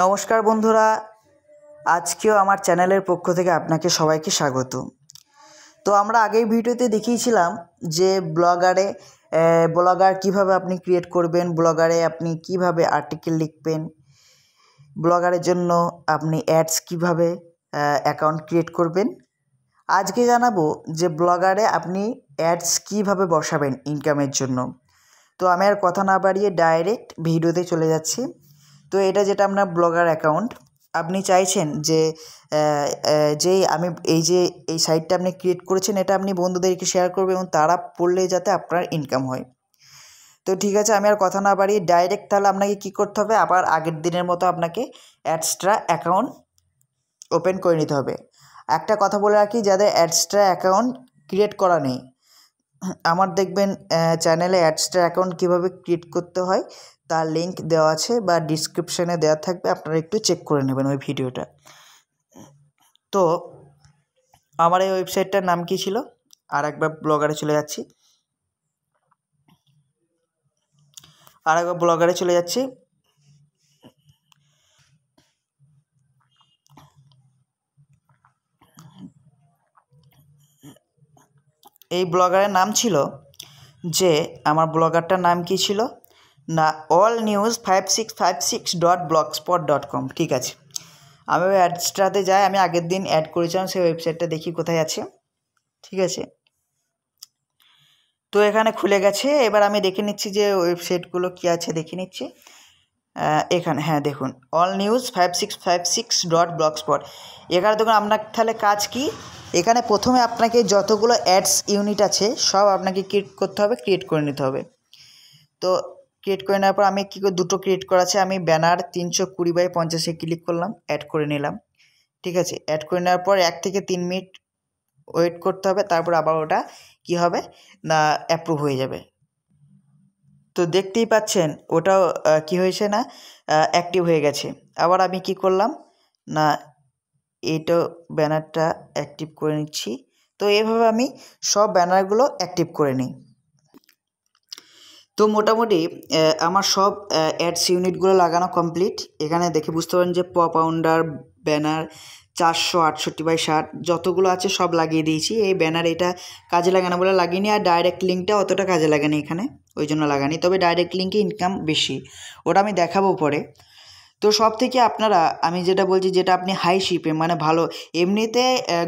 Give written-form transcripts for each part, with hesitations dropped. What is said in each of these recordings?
নমস্কার বন্ধুরা, আজকেও আমার চ্যানেলের পক্ষ থেকে আপনাকে সবাইকে স্বাগত। তো আমরা আগের ভিডিওতে দেখিয়েছিলাম যে ব্লগার কিভাবে আপনি ক্রিয়েট করবেন, ব্লগারে আপনি কিভাবে আর্টিকেল লিখবেন, ব্লগারের জন্য আপনি অ্যাডস কিভাবে অ্যাকাউন্ট ক্রিয়েট করবেন। আজকে জানাবো যে ব্লগারে আপনি অ্যাডস কিভাবে বসাবেন ইনকামের জন্য। তো আমি আর কথা না বাড়িয়ে ডাইরেক্ট ভিডিওতে চলে যাচ্ছি। তো এটা যেটা আপনার ব্লগার অ্যাকাউন্ট, আপনি চাইছেন যে এই সাইটটা আপনি ক্রিয়েট করেছেন, এটা আপনি বন্ধুদেরকে শেয়ার করবেন এবং তারা পড়লে যাতে আপনার ইনকাম হয়। তো ঠিক আছে, আমি আর কথা না বাড়িয়ে ডাইরেক্ট তাহলে আপনাকে কী করতে হবে, আবার আগের দিনের মতো আপনাকে অ্যাডস্ট্রা অ্যাকাউন্ট ওপেন করে নিতে হবে। একটা কথা বলে রাখি, যাদের অ্যাডস্ট্রা অ্যাকাউন্ট ক্রিয়েট করা নেই, আমার দেখবেন চ্যানেলে অ্যাডস্ট্রা অ্যাকাউন্ট কীভাবে ক্রিয়েট করতে হয় তার লিঙ্ক দেওয়া আছে বা ডিসক্রিপশানে দেওয়া থাকবে, আপনারা একটু চেক করে নেবেন ওই ভিডিওটা। তো আমার এই ওয়েবসাইটটার নাম কী ছিল, আর একবার ব্লগারে চলে যাচ্ছি। এই ব্লগারের নাম ছিল যে, আমার ব্লগারটার নাম কী ছিল না, allnews5656.blogspot.com। ঠিক আছে, আমি ওই অ্যাডসটাতে যাই, আমি আগের দিন অ্যাড করেছিলাম সেই ওয়েবসাইটটা, দেখি কোথায় আছে। ঠিক আছে, তো এখানে খুলে গেছে। এবার আমি দেখে নিচ্ছি যে ওয়েবসাইটগুলো কী আছে, দেখে নিচ্ছি। এখানে হ্যাঁ দেখুন, allnews5656.blogspot। এখানে দেখুন আপনার তাহলে কাজ কি, এখানে প্রথমে আপনাকে যতগুলো অ্যাডস ইউনিট আছে সব আপনাকে ক্রিয়েট করে নিতে হবে। তো ক্রিয়েট করে নেওয়ার পর আমি কী করে, দুটো ক্রিয়েট করা আছে, আমি ব্যানার 320x50 ক্লিক করলাম, অ্যাড করে নিলাম। ঠিক আছে, অ্যাড করে নেওয়ার পর 1 থেকে 3 মিনিট ওয়েট করতে হবে, তারপর আবার ওটা কী হবে না, অ্যাপ্রুভ হয়ে যাবে। তো দেখতেই পাচ্ছেন ওটাও কী হয়েছে না, অ্যাক্টিভ হয়ে গেছে। আবার আমি কি করলাম না, এইটা ব্যানারটা অ্যাক্টিভ করে নিচ্ছি। তো এভাবে আমি সব ব্যানারগুলো অ্যাক্টিভ করে নিই। তো মোটামুটি আমার সব অ্যাডস ইউনিটগুলো লাগানো কমপ্লিট। এখানে দেখে বুঝতে পারেন যে পাউন্ডার ব্যানার 468x60 যতগুলো আছে সব লাগিয়ে দিয়েছি। এই ব্যানার এটা কাজে লাগানো বলে লাগিয়ে, আর ডাইরেক্ট লিঙ্কটা অতটা কাজে লাগানি এখানে, ওই জন্য লাগানি। তবে ডাইরেক্ট লিঙ্কে ইনকাম বেশি, ওটা আমি দেখাবো পরে। তো সব থেকে আপনারা, আমি যেটা বলছি, যেটা আপনি হাই শিপে মানে ভালো, এমনিতে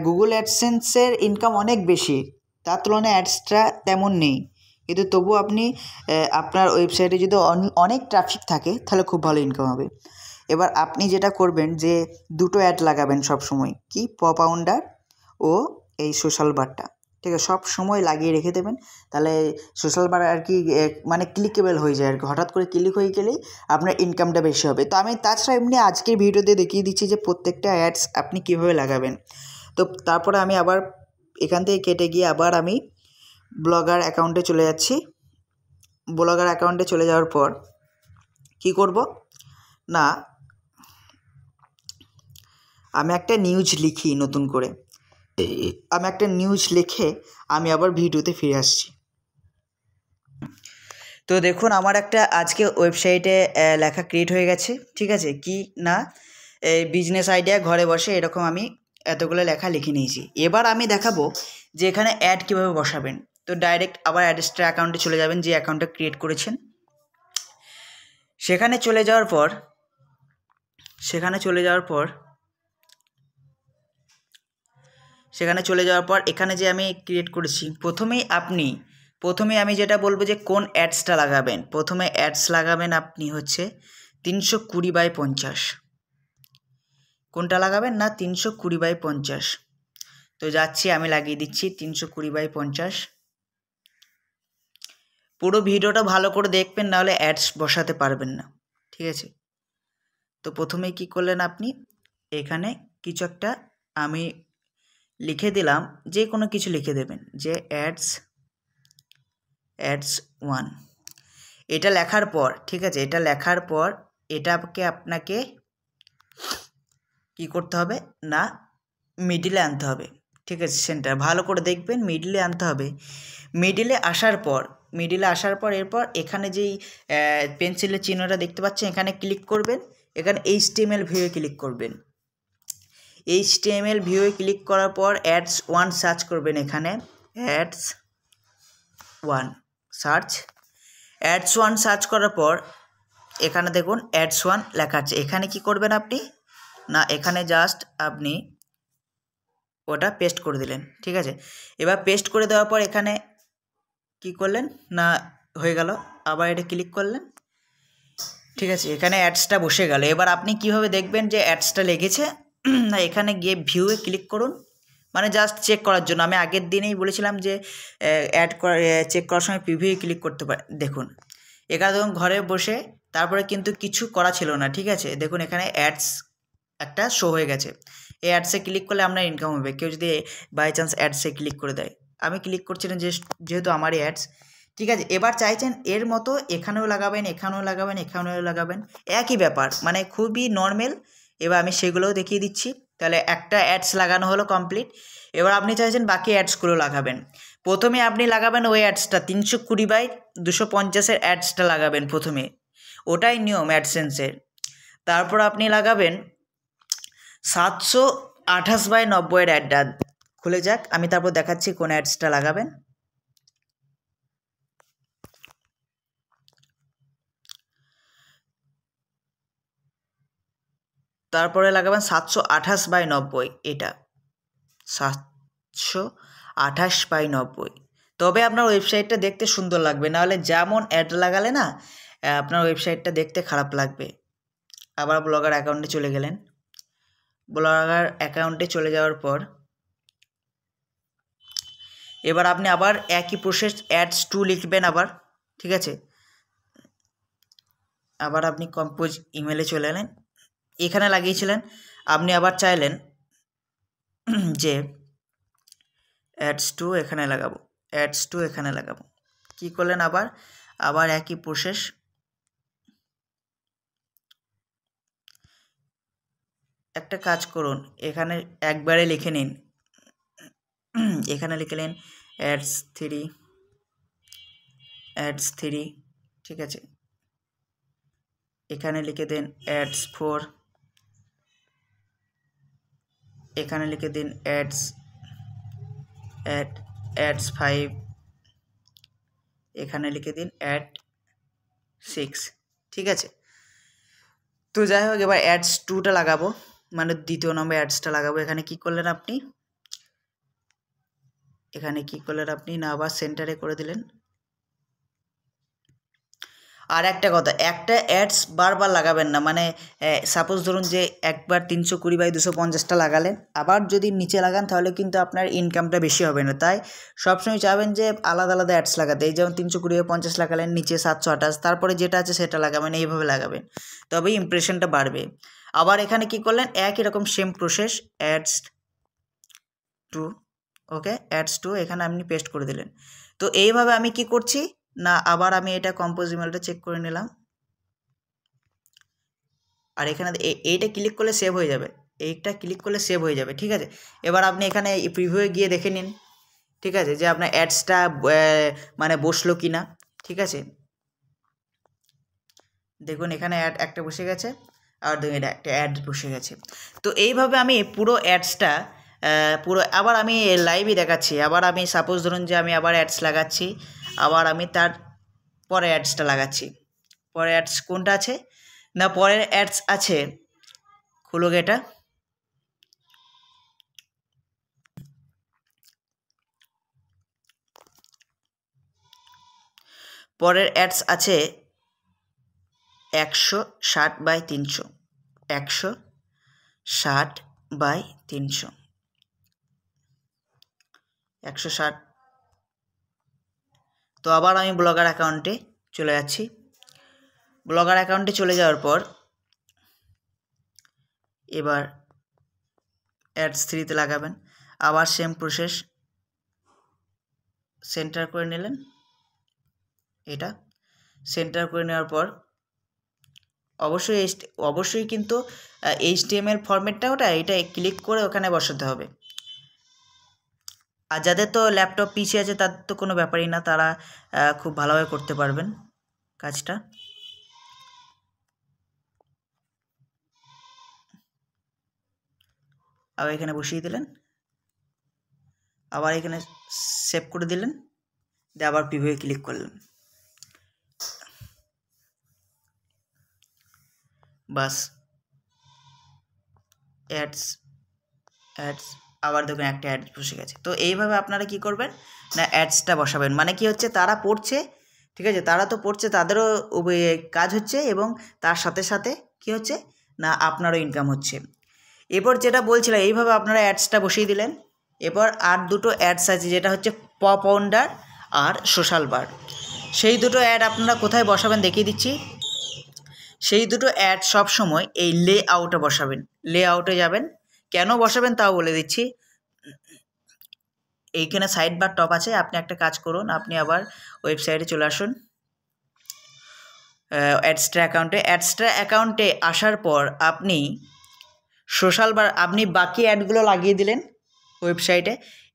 গুগল অ্যাডসেন্সের ইনকাম অনেক বেশি, তার তুলনায় অ্যাডসটা তেমন নেই, কিন্তু তবু আপনি আপনার ওয়েবসাইটে যদি অনেক ট্রাফিক থাকে তাহলে খুব ভালো ইনকাম হবে। এবার আপনি যেটা করবেন যে দুটো অ্যাড লাগাবেন সব সময়, কি পাউন্ডার ও এই সোশ্যাল বারটা। ঠিক আছে, সব সময় লাগিয়ে রেখে দেবেন, তাহলে সোশ্যাল বার আর কি মানে ক্লিকেবল হয়ে যায় আর কি, হঠাৎ করে ক্লিক হয়ে গেলেই আপনার ইনকামটা বেশি হবে। তো আমি তাছাড়া এমনি আজকের ভিডিওতে দেখিয়ে দিচ্ছি যে প্রত্যেকটা অ্যাডস আপনি কীভাবে লাগাবেন। তো তারপরে আমি আবার এখান থেকে কেটে গিয়ে আবার আমি ব্লগার অ্যাকাউন্টে চলে যাচ্ছি। ব্লগার অ্যাকাউন্টে চলে যাওয়ার পর কি করব না, আমি একটা নিউজ লিখি নতুন করে, আমি একটা নিউজ লিখে আমি আবার ভিডিওতে ফিরে আসছি। তো দেখুন আমার একটা আজকে ওয়েবসাইটে লেখা ক্রিয়েট হয়ে গেছে। ঠিক আছে, কি না, বিজনেস আইডিয়া ঘরে বসে, এরকম আমি এতগুলো লেখা লিখে নিয়েছি। এবার আমি দেখাবো যে এখানে অ্যাড কীভাবে বসাবেন। তো ডাইরেক্ট আবার অ্যাডস্ট্রা অ্যাকাউন্টে চলে যাবেন, যে অ্যাকাউন্টটা ক্রিয়েট করেছেন। সেখানে চলে যাওয়ার পর এখানে যে আমি ক্রিয়েট করেছি, প্রথমেই আমি যেটা বলবো যে কোন অ্যাডসটা লাগাবেন। প্রথমে অ্যাডস লাগাবেন আপনি হচ্ছে 320x50। কোনটা লাগাবেন না, 320x50। তো যাচ্ছি, আমি লাগিয়ে দিচ্ছি 320x50। পুরো ভিডিওটা ভালো করে দেখবেন, নাহলে অ্যাডস বসাতে পারবেন না। ঠিক আছে, তো প্রথমেই কি করলেন আপনি, এখানে কিছু একটা আমি লিখে দিলাম, যে কোনো কিছু লিখে দেবেন, যে অ্যাডস 1। এটা লেখার পর, ঠিক আছে, এটা লেখার পর এটাকে আপনাকে কি করতে হবে না, মিডিলে আনতে হবে। ঠিক আছে, সেন্টার ভালো করে দেখবেন, মিডিলে আনতে হবে। মিডিলে আসার পর মিডিলে আসার পর এরপর এখানে যেই পেন্সিলের চিহ্নটা দেখতে পাচ্ছেন এখানে ক্লিক করবেন, এখানে HTML ভিউয়ে ক্লিক করবেন। HTML ভিউয়ে ক্লিক করার পর অ্যাডস 1 সার্চ করবেন, এখানে অ্যাডস 1 সার্চ করার পর এখানে দেখুন অ্যাডস 1 লেখা আছে। এখানে কি করবেন আপনি না, এখানে জাস্ট আপনি ওটা পেস্ট করে দিলেন, ঠিক আছে। এবার পেস্ট করে দেওয়ার পর এখানে কি করলেন না, হয়ে গেল, আবার এটা ক্লিক করলেন, ঠিক আছে। এখানে অ্যাডসটা বসে গেল। এবার আপনি কিভাবে দেখবেন যে অ্যাডসটা লেগেছে না, এখানে গিয়ে ভিউয়ে ক্লিক করুন, মানে জাস্ট চেক করার জন্য। আমি আগের দিনেই বলেছিলাম যে চেক করার সময় প্রিভিউয়ে ক্লিক করতে পারে। দেখুন এখানে দেখুন ঘরে বসে, তারপরে কিন্তু কিছু করা ছিল না, ঠিক আছে। দেখুন এখানে অ্যাডস একটা শো হয়ে গেছে। এই অ্যাডসে ক্লিক করলে আপনার ইনকাম হবে, কেউ যদি বাই চান্স অ্যাডসে ক্লিক করে দেয়। আমি ক্লিক করছিলাম যেহেতু আমারই অ্যাডস, ঠিক আছে। এবার চাইছেন এর মতো এখানেও লাগাবেন, এখানেও লাগাবেন, এখানেও লাগাবেন, একই ব্যাপার, মানে খুবই নর্মাল। এবার আমি সেগুলোও দেখিয়ে দিচ্ছি। তাহলে একটা অ্যাডস লাগানো হলো কমপ্লিট। এবার আপনি চাইছেন বাকি অ্যাডসগুলো লাগাবেন। প্রথমে আপনি লাগাবেন ওই অ্যাডসটা 320/250-এর অ্যাডসটা লাগাবেন প্রথমে, ওটাই নিয়ম অ্যাডসেন্সের। তারপর আপনি লাগাবেন 728/90-এর অ্যাডটা। খুলে যাক, আমি তারপর দেখাচ্ছি কোন অ্যাডসটা লাগাবেন। তারপরে লাগাবেন 728/90, এটা 728/90। তবে আপনার ওয়েবসাইটটা দেখতে সুন্দর লাগবে, নাহলে যেমন অ্যাড লাগালে না আপনার ওয়েবসাইটটা দেখতে খারাপ লাগবে। আবার ব্লগার অ্যাকাউন্টে চলে গেলেন। ব্লগার অ্যাকাউন্টে চলে যাওয়ার পর এবার আপনি আবার একই প্রসেস অ্যাডস 2 লিখবেন আবার, ঠিক আছে। আবার আপনি কম্পোজ ইমেলে চলে এলেন, এখানে লাগিয়েছিলেন। আপনি আবার চাইলেন যে অ্যাডস 2 এখানে লাগাবো, অ্যাডস 2 এখানে লাগাবো, কী করলেন আবার একই প্রসেস। একটা কাজ করুন, এখানে একবারে লিখে নিন, এখানে লিখে নিন অ্যাডস 3, ঠিক আছে। এখানে লিখে দিন অ্যাডস 4, এখানে লিখে দিন অ্যাডস 5, এখানে লিখে দিন অ্যাড 6, ঠিক আছে। তো যাই হোক, এবার অ্যাডস 2টা লাগাবো, মানে দ্বিতীয় নম্বর অ্যাডসটা লাগাবো। এখানে কি করলেন আপনি, না আবার সেন্টারে করে দিলেন। আর একটা কথা, একটা অ্যাডস বারবার লাগাবেন না, মানে সাপোজ ধরুন যে একবার 320/250টা লাগালেন, আবার যদি নিচে লাগান তাহলে কিন্তু আপনার ইনকামটা বেশি হবে না। তাই সবসময় চাইবেন যে আলাদা আলাদা অ্যাডস লাগাতে। এই যেমন 320/50 লাগালেন, নিচে 728, তারপরে যেটা আছে সেটা লাগাবেন, এইভাবে লাগাবেন, তবেই ইমপ্রেশনটা বাড়বে। আবার এখানে কি করলেন, একই রকম সেম প্রসেস অ্যাডস 2, ওকে, অ্যাডস 2 এখানে আপনি পেস্ট করে দিলেন। তো এইভাবে আমি কি করছি না, আবার আমি এটা কম্পোজ ইমেলটা চেক করে নিলাম, আর এখানে এইটা ক্লিক করলে সেভ হয়ে যাবে, এইটা ক্লিক করলে সেভ হয়ে যাবে, ঠিক আছে। এবার আপনি এখানে প্রিভিউয়ে গিয়ে দেখে নিন, ঠিক আছে, যে আপনার অ্যাডসটা মানে বসলো কি না, ঠিক আছে। দেখুন এখানে অ্যাড একটা বসে গেছে, আর দেখুন এটা একটা অ্যাড বসে গেছে। তো এইভাবে আমি পুরো অ্যাডসটা আবার আমি লাইভই দেখাচ্ছি। আবার আমি সাপোজ ধরুন যে আমি আবার অ্যাডস লাগাচ্ছি, আবার আমি তার পরে অ্যাডসটা লাগাচ্ছি। পরে অ্যাডস কোনটা আছে না, পরের অ্যাডস আছে, খুলো এটা, পরের অ্যাডস আছে 160/300, 160/300, 160। তো আবার আমি ব্লগার অ্যাকাউন্টে চলে যাচ্ছি। ব্লগার অ্যাকাউন্টে চলে যাওয়ার পর এবার অ্যাডস 3তে লাগাবেন, আবার সেম প্রসেস, সেন্টার করে নিলেন, এটা সেন্টার করে নেওয়ার পর অবশ্যই কিন্তু HTML ফরম্যাটটা এটা ক্লিক করে ওখানে বসাতে হবে। আর যাদের তো ল্যাপটপ পিসি আছে তাদের তো কোনো ব্যাপারই না, তারা খুব ভালোভাবে করতে পারবেন কাজটা। আবার এখানে বসিয়ে দিলেন, আবার এখানে সেভ করে দিলেন, দিয়ে আবার প্রিভিউয়ে ক্লিক করলেন, বাস অ্যাডস আবার দেখুন একটা অ্যাড বসে গেছে। তো এইভাবে আপনারা কি করবেন না অ্যাডসটা বসাবেন, মানে কি হচ্ছে তারা পড়ছে, ঠিক আছে, তারা তো পড়ছে, তাদেরও কাজ হচ্ছে এবং তার সাথে সাথে কি হচ্ছে না আপনারও ইনকাম হচ্ছে। এরপর যেটা বলছিলাম এইভাবে আপনারা অ্যাডসটা বসিয়ে দিলেন। এরপর আর দুটো অ্যাডস আছে, যেটা হচ্ছে পপ আউন্ডার আর সোশ্যাল বার। সেই দুটো অ্যাড আপনারা কোথায় বসাবেন দেখিয়ে দিচ্ছি। সেই দুটো অ্যাড সবসময় এই লে আউটে বসাবেন, লে আউটে যাবেন। কেন বসাবেন তাও বলে দিচ্ছি। এইখানে সাইড বার টপ আছে, আপনি একটা কাজ করুন, আপনি আবার ওয়েবসাইটে চলে আসুন, অ্যাডস্ট্রা অ্যাকাউন্টে আসার পর আপনি সোশ্যাল বার আপনি বাকি অ্যাডগুলো লাগিয়ে দিলেন ওয়েবসাইটে।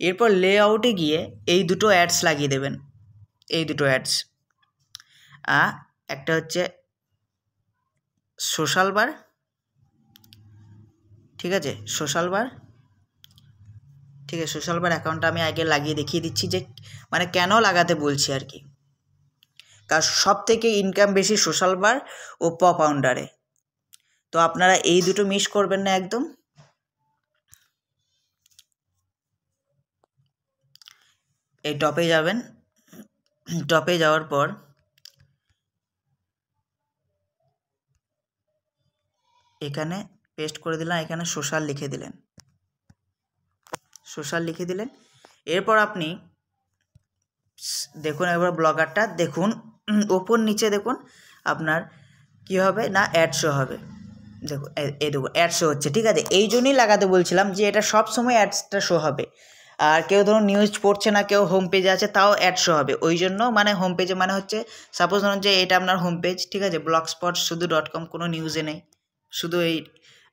এরপর লে আউটে গিয়ে এই দুটো অ্যাডস লাগিয়ে দেবেন, এই দুটো অ্যাডস, একটা হচ্ছে সোশ্যাল বার, ঠিক আছে, সোশ্যাল বার, ঠিক আছে, সোশ্যাল বার অ্যাকাউন্টটা আমি আগে লাগিয়ে দেখিয়ে দিচ্ছি যে মানে কেন লাগাতে বলছি আর কি। কারণ সব থেকে ইনকাম বেশি সোশ্যাল বার ও পপ আউন্ডারে। তো আপনারা এই দুটো মিস করবেন না একদম। এই টপে যাবেন, টপে যাওয়ার পর এখানে পেস্ট করে দিলাম, এখানে সোশ্যাল লিখে দিলেন, সোশ্যাল লিখে দিলেন। এরপর আপনি দেখুন এবার ব্লগারটা দেখুন ওপর নিচে দেখুন আপনার কি হবে না অ্যাড শো হবে। দেখুন এই দেখুন অ্যাড শো হচ্ছে, ঠিক আছে। এই জন্যই লাগাতে বলছিলাম যে এটা সব সময় অ্যাডসটা শো হবে। আর কেউ ধরুন নিউজ পড়ছে না, কেউ হোম পেজে আছে, তাও অ্যাড শো হবে। ওই জন্য মানে হোম পেজে মানে হচ্ছে সাপোজ ধরুন যে এটা আপনার হোম পেজ, ঠিক আছে, ব্লগস্পট শুধু .com কোনো নিউজে নেই, শুধু এই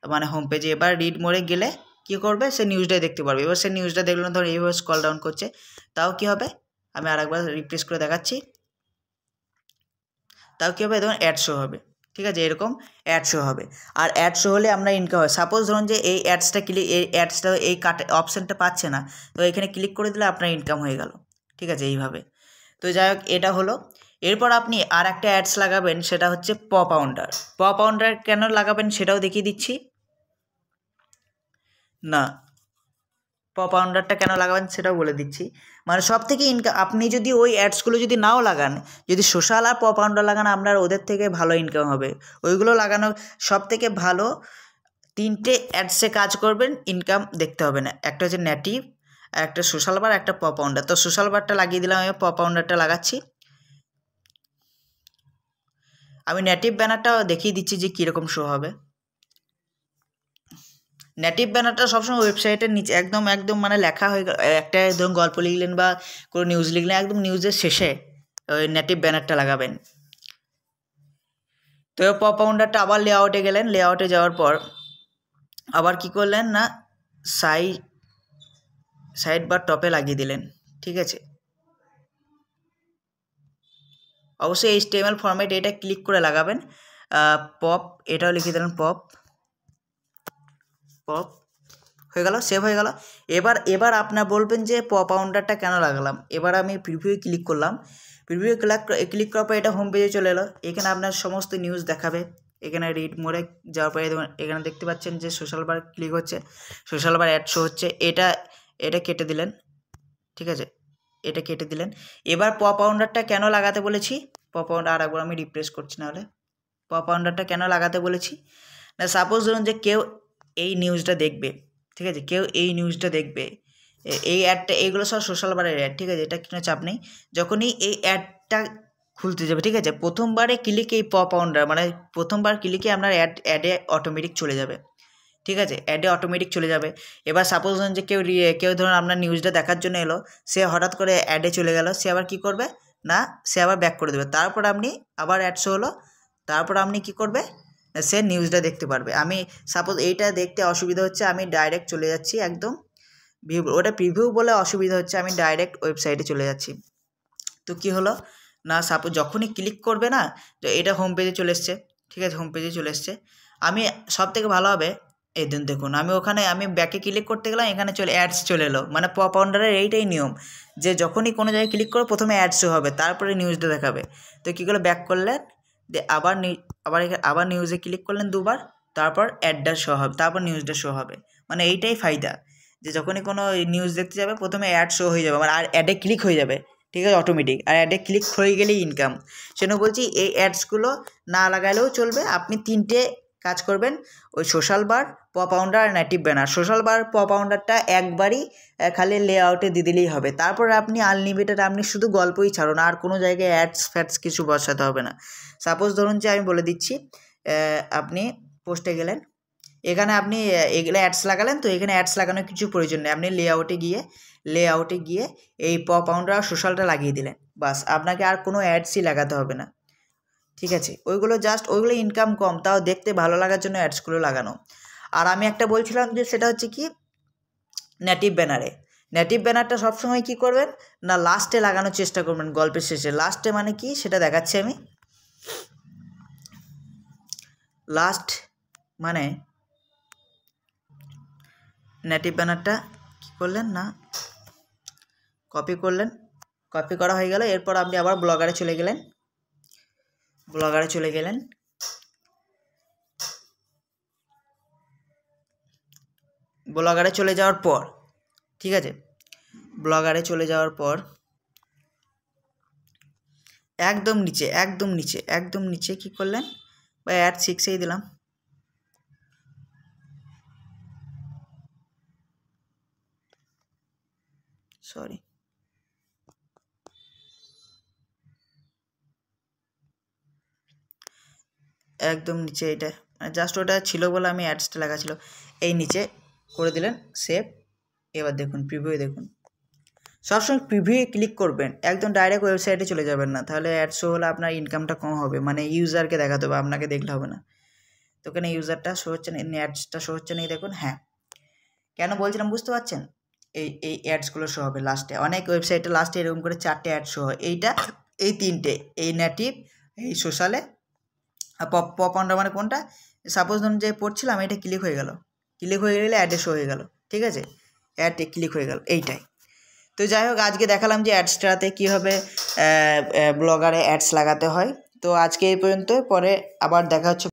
মানে হোম পেজে। এবার রিড মোড়ে গেলে কী করবে, সে নিউজটাই দেখতে পারবে। এবার সে নিউজটা দেখলো না, ধরুন এইভাবে স্ক্রল ডাউন করছে, তাও কী হবে, আমি আরেকবার রিফ্রেশ করে দেখাচ্ছি, তাও কী হবে ধরুন অ্যাড শো হবে, ঠিক আছে, এরকম অ্যাড শো হবে। আর অ্যাড শো হলে আপনার ইনকাম হয়। সাপোজ ধরুন যে এই অ্যাডসটা এই কাট অপশানটা পাচ্ছে না, তো এখানে ক্লিক করে দিলে আপনার ইনকাম হয়ে গেল, ঠিক আছে, এইভাবে। তো যাই হোক এটা হলো। এরপর আপনি আর একটা অ্যাডস লাগাবেন, সেটা হচ্ছে পপ আউন্ডার। পপ আউন্ডার কেন লাগাবেন সেটাও দেখিয়ে দিচ্ছি। না পপ আউন্ডারটা কেন লাগাবেন সেটাও বলে দিচ্ছি। মানে সব থেকে ইনকাম, আপনি যদি ওই অ্যাডসগুলো যদি নাও লাগান, যদি সোশ্যাল আর পপ আউন্ডার লাগান, আপনার ওদের থেকে ভালো ইনকাম হবে। ওইগুলো লাগানো সব থেকে ভালো। তিনটে অ্যাডসে কাজ করবেন, ইনকাম দেখতে হবে না। একটা হচ্ছে নেটিভ, একটা সোশ্যাল বার, একটা পপ আউন্ডার। তো সোশ্যাল বারটা লাগিয়ে দিলাম, আমি পপ আউন্ডারটা লাগাচ্ছি। আমি নেটিভ ব্যানারটাও দেখিয়ে দিচ্ছি যে কীরকম শো হবে। নেটিভ ব্যানারটা সবসময় ওয়েবসাইটের নিচে একদম একদম মানে লেখা হয়ে একটা ধরুন গল্প লিখলেন বা কোনো নিউজ লিখলেন, একদম নিউজের শেষে ওই নেটিভ ব্যানারটা লাগাবেন। তো পপ আউন্ডারটা আবার লেআউটে গেলেন, লেআউটে যাওয়ার পর আবার কি করলেন না সাইড বা টপে লাগিয়ে দিলেন, ঠিক আছে। অবশ্যই HTML ফরম্যাট এটা ক্লিক করে লাগাবেন। পপ এটাও লিখে দিলেন, পপ হয়ে গেল, সেভ হয়ে গেল। এবার আপনার বলবেন যে পপ আউন্ডারটা কেন লাগালাম। এবার আমি প্রিভিউ ক্লিক করলাম, প্রিভিউ ক্লিক করার পর এটা হোম পেজে চলে এলো। এখানে আপনার সমস্ত নিউজ দেখাবে। এখানে রিড মোড়ে যাওয়ার পরে এখানে দেখতে পাচ্ছেন যে সোশ্যাল বার ক্লিক হচ্ছে, সোশ্যাল বার অ্যাড শো হচ্ছে। এটা কেটে দিলেন, ঠিক আছে, এটা কেটে দিলেন। এবার পপ আউন্ডারটা কেন লাগাতে বলেছি, পপ আউন্ডার আর একবার আমি রিপ্লেস করছি, নাহলে পপ আউন্ডারটা কেন লাগাতে বলেছি না, সাপোজ ধরুন যে কেউ এই নিউজটা দেখবে, ঠিক আছে, কেউ এই নিউজটা দেখবে, এই অ্যাডটা, এইগুলো সব সোশ্যাল বারের অ্যাড, ঠিক আছে, এটা কোনো চাপ নেই। যখনই এই অ্যাডটা খুলতে যাবে, ঠিক আছে, প্রথমবারে ক্লিকে এই পপ আউন্ডার মানে প্রথমবার ক্লিকে আপনার অ্যাডে অটোমেটিক চলে যাবে, ঠিক আছে, অ্যাডে অটোমেটিক চলে যাবে। এবার সাপোজ ধরুন যে কেউ ধরুন আপনার নিউজটা দেখার জন্য এলো, সে হঠাৎ করে অ্যাডে চলে গেল, সে আবার কী করবে না, সে আবার ব্যাক করে দেবে। তারপর আপনি আবার অ্যাড শো হলো, তারপর আপনি কী করবে, সে নিউজটা দেখতে পারবে। আমি সাপোজ এইটা দেখতে অসুবিধা হচ্ছে, আমি ডাইরেক্ট চলে যাচ্ছি একদম ভিউ, ওটা প্রিভিউ বলে অসুবিধা হচ্ছে, আমি ডাইরেক্ট ওয়েবসাইটে চলে যাচ্ছি। তো কী হলো না, সাপোজ যখনই ক্লিক করবে না, তো এটা হোম পেজে চলে এসছে, ঠিক আছে, হোম পেজে চলে এসছে। আমি সব থেকে ভালো হবে এই দিন দেখুন, আমি ব্যাকে ক্লিক করতে গেলাম, এখানে অ্যাডস চলে এলো। মানে পপ আউন্ডারের এইটাই নিয়ম যে যখনই কোনো জায়গায় ক্লিক করো প্রথমে অ্যাডস শো হবে, তারপরে নিউজটা দেখাবে। তো কী করলো, ব্যাক করলেন, আবার নিউজে ক্লিক করলেন দুবার, তারপর অ্যাডটা শো হবে, তারপর নিউজটা শো হবে। মানে এইটাই ফায়দা, যে যখনই কোনো নিউজ দেখতে যাবে প্রথমে অ্যাড শো হয়ে যাবে, মানে আর অ্যাডে ক্লিক হয়ে যাবে, ঠিক আছে, অটোমেটিক। আর অ্যাডে ক্লিক হয়ে গেলেই ইনকাম। সেজন্য বলছি এই অ্যাডসগুলো না লাগালেও চলবে, আপনি 3টে কাজ করবেন, ওই সোশ্যাল বার, পপ আউন্ডার আর native banner. Social bar, pop আউন্ডারটা একবারই খালি লেআউটে দিয়ে দিলেই হবে, তারপর আপনি আনলিমিটেড, আপনি শুধু গল্পই ছাড়ুন, আর কোনো জায়গায় অ্যাডস কিছু বসাতে হবে না। সাপোজ ধরুন যে আমি বলে দিচ্ছি, আপনি পোস্টে গেলেন, এখানে আপনি এগুলো অ্যাডস লাগালেন, তো এখানে অ্যাডস লাগানোর কিছু প্রয়োজন নেই, আপনি লেআউটে গিয়ে এই পপ আউন্ডার আর সোশ্যালটা লাগিয়ে দিলেন, বাস, আপনাকে আর কোনো অ্যাডসই লাগাতে হবে না, ঠিক আছে। ওইগুলো ইনকাম কম, তাও দেখতে ভালো লাগার জন্য অ্যাডসগুলো লাগানো। আর আমি একটা বলছিলাম যে সেটা হচ্ছে কি, নেটিভ ব্যানারটা সবসময় কী করবেন না, লাস্টে লাগানোর চেষ্টা করবেন, গল্পের শেষে। লাস্টে মানে কি সেটা দেখাচ্ছি আমি। লাস্ট মানে নেটিভ ব্যানারটা কী করলেন না, কপি করা হয়ে গেল। এরপর আপনি আবার ব্লগারে চলে গেলেন, ব্লগারে চলে যাওয়ার পর, ঠিক আছে, ব্লগারে চলে যাওয়ার পর একদম নিচে কী করলেন, বা অ্যাড 6এই দিলাম, সরি, একদম নিচে, এটা মানে জাস্ট ওটা ছিল বলে আমি অ্যাডসটা লাগা ছিল, এই নিচে করে দিলেন সেভ। এবার দেখুন প্রিভিউ, দেখুন সবসময় প্রিভিউ ক্লিক করবেন, একদম ডাইরেক্ট ওয়েবসাইটে চলে যাবেন না, তাহলে অ্যাড শো হলে আপনার ইনকামটা কম হবে, মানে ইউজারকে দেখাতে হবে, আপনাকে দেখলে হবে না। তো এখানে ইউজারটা শো হচ্ছে না, অ্যাডসটা শো হচ্ছে না, এই দেখুন। হ্যাঁ, কেন বলছিলাম বুঝতে পারছেন, এই অ্যাডসগুলো শো হবে লাস্টে, অনেক ওয়েবসাইটে লাস্টে এরকম করে 4টে অ্যাড শো হয়, এই 3টে, এই নেটিভ, এই সোশ্যালে, পপ আউন্ডার মানে কোনটা, সাপোজ ধরুন যে পড়ছিলাম, এটা ক্লিক হয়ে গেলে অ্যাডে শো হয়ে গেল, ঠিক আছে, অ্যাডে ক্লিক হয়ে গেল, এইটাই। তো যাই হোক, আজকে দেখালাম যে অ্যাডসটাতে কীভাবে ব্লগারে অ্যাডস লাগাতে হয়। তো আজকে এই পর্যন্ত, পরে আবার দেখা হচ্ছে।